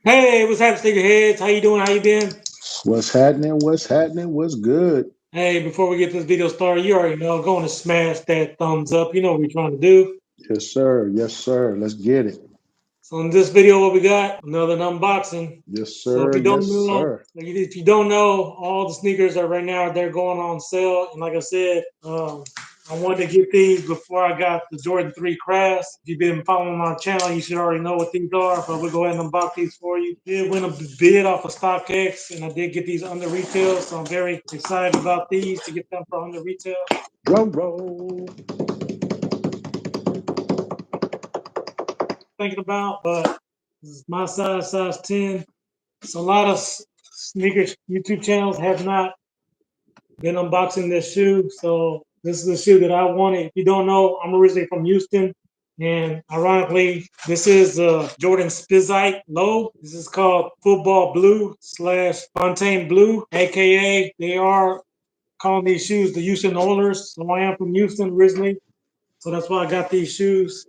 Hey, what's happening, Sneakerheads? How you doing? How you been? What's happening? What's happening? What's good? Hey, before we get this video started, you already know, go and smash that thumbs up. You know what we're trying to do. Yes, sir. Yes, sir. Let's get it. So in this video, what we got? Another unboxing. Yes, So if sir. you don't Yes, know, sir. if you don't know, all the sneakers are right now they're going on sale. And like I said, I wanted to get these before I got the Jordan 3 Crash. If you've been following my channel, you should already know what these are. But we'll go ahead and unbox these for you. Did win a bid off of StockX, and I did get these under retail, so I'm very excited about these to get them for under retail. Drum roll. Thinking about, but this is my size 10. So a lot of sneakers YouTube channels have not been unboxing this shoe. So this is the shoe that I wanted. If you don't know, I'm originally from Houston. And ironically, this is Jordan Spizike Low. This is called Football Blue / Fontaine Blue, aka they are calling these shoes the Houston Oilers. So I am from Houston originally. So that's why I got these shoes.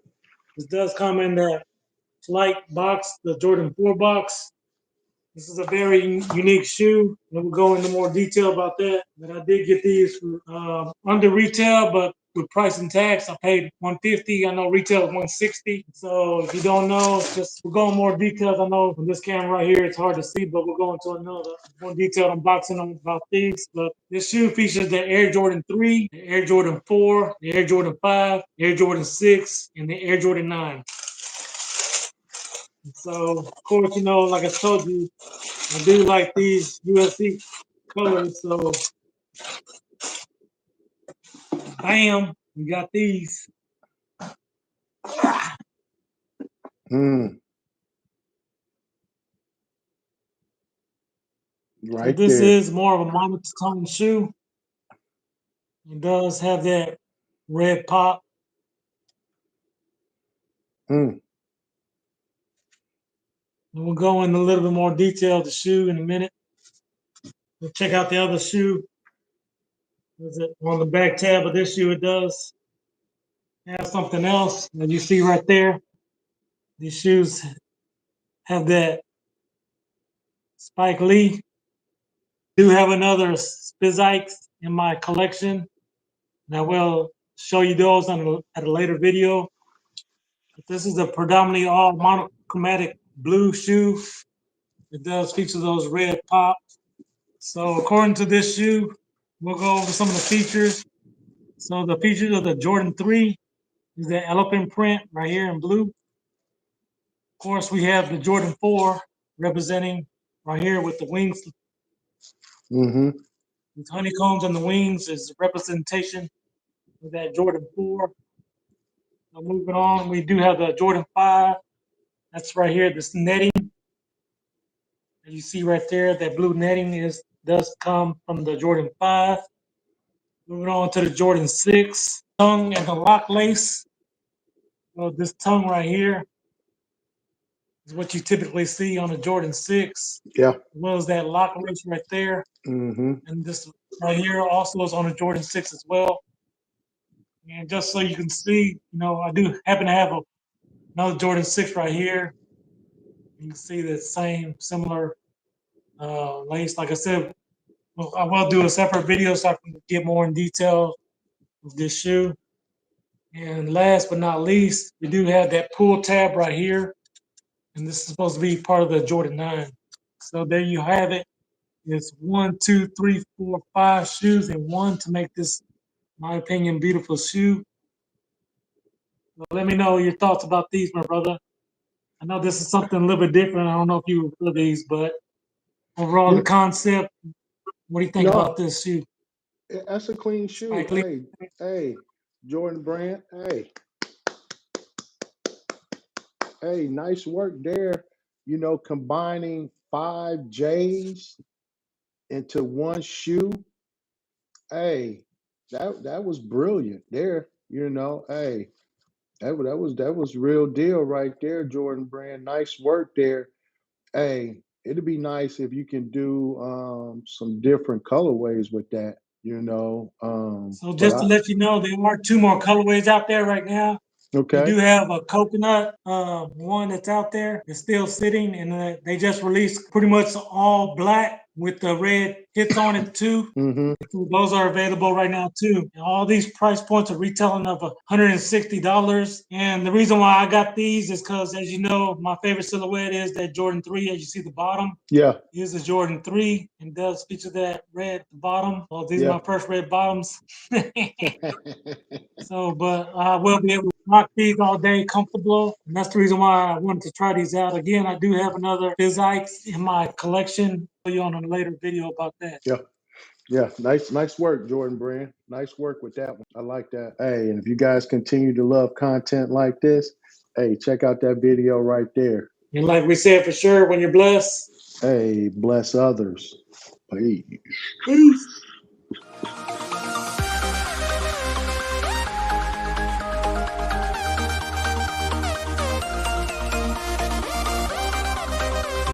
This does come in that flight box, the Jordan 4 box. This is a very unique shoe, and we'll go into more detail about that. But I did get these for under retail, but with price and tax, I paid 150. I know retail is 160. So if you don't know, it's just we'll go in more details. I know from this camera right here, it's hard to see, but we'll go into another more detailed unboxing about these. But this shoe features the Air Jordan 3, the Air Jordan 4, the Air Jordan 5, Air Jordan 6, and the Air Jordan 9. So, of course, like I told you, I do like these USC colors. So, bam, we got these. Mm, So, right this there. is more of a monotone shoe. It does have that red pop. Mm, And we'll go into a little bit more detail of the shoe in a minute. We'll check out the other shoe. Is it on the back tab of this shoe? It does have something else that you see right there. These shoes have that Spike Lee. Do have another Spizikes in my collection. And I will show you those at a later video. But this is a predominantly all monochromatic blue shoe. It does feature those red pops. So according to this shoe, we'll go over some of the features. So the features of the Jordan 3 is the elephant print right here in blue. Of course, we have the Jordan 4 representing right here with the wings. mm-hmm. These honeycombs on the wings is representation of that Jordan 4. So moving on, we do have the Jordan 5. That's right here, this netting. You see right there, that blue netting does come from the Jordan 5. Moving on to the Jordan 6. Tongue and the lock lace. So this tongue right here is what you typically see on the Jordan 6, Yeah. as well as that lock lace right there. Mm-hmm. And this right here also is on the Jordan 6 as well. And just so you can see, I do happen to have another Jordan 6 right here. You can see the same similar lace. Like I said, well, I will do a separate video so I can get more in detail of this shoe. And last but not least, we do have that pull tab right here. And this is supposed to be part of the Jordan 9. So there you have it. It's 1, 2, 3, 4, 5 shoes in one to make this, in my opinion, beautiful shoe. So let me know your thoughts about these, my brother. I know this is something a little bit different. I don't know if you were for these, but overall, the You, concept, what do you think no, about this shoe? that's a clean shoe. Spike Lee? Hey, Jordan Brand. Hey, nice work there. Combining 5 J's into one shoe. Hey, that was brilliant there. Hey, that was real deal right there, Jordan Brand. Nice work there. Hey, it'd be nice if you can do some different colorways with that. So But just to let you know, there are two more colorways out there right now. We Okay. do have a coconut one that's out there. It's still sitting, and they just released pretty much all black with the red hits on it too. Mm-hmm. Those are available right now too. And all these price points are retailing of $160. And the reason why I got these is because, as you know, my favorite silhouette is that Jordan 3, as you see the bottom. Yeah. Here's the Jordan 3 and does feature that red bottom. Well, these are Yeah. my first red bottoms. So, but I will be able to rock these all day comfortable. And that's the reason why I wanted to try these out. Again, I do have another Spizikes in my collection. I'll show you on a later video about that. Yeah. Yeah, nice work, Jordan Brand. Nice work with that one. I like that. Hey, and if you guys continue to love content like this, hey, check out that video right there. And like we said, for sure, when you're blessed, Hey, bless others. Peace. peace.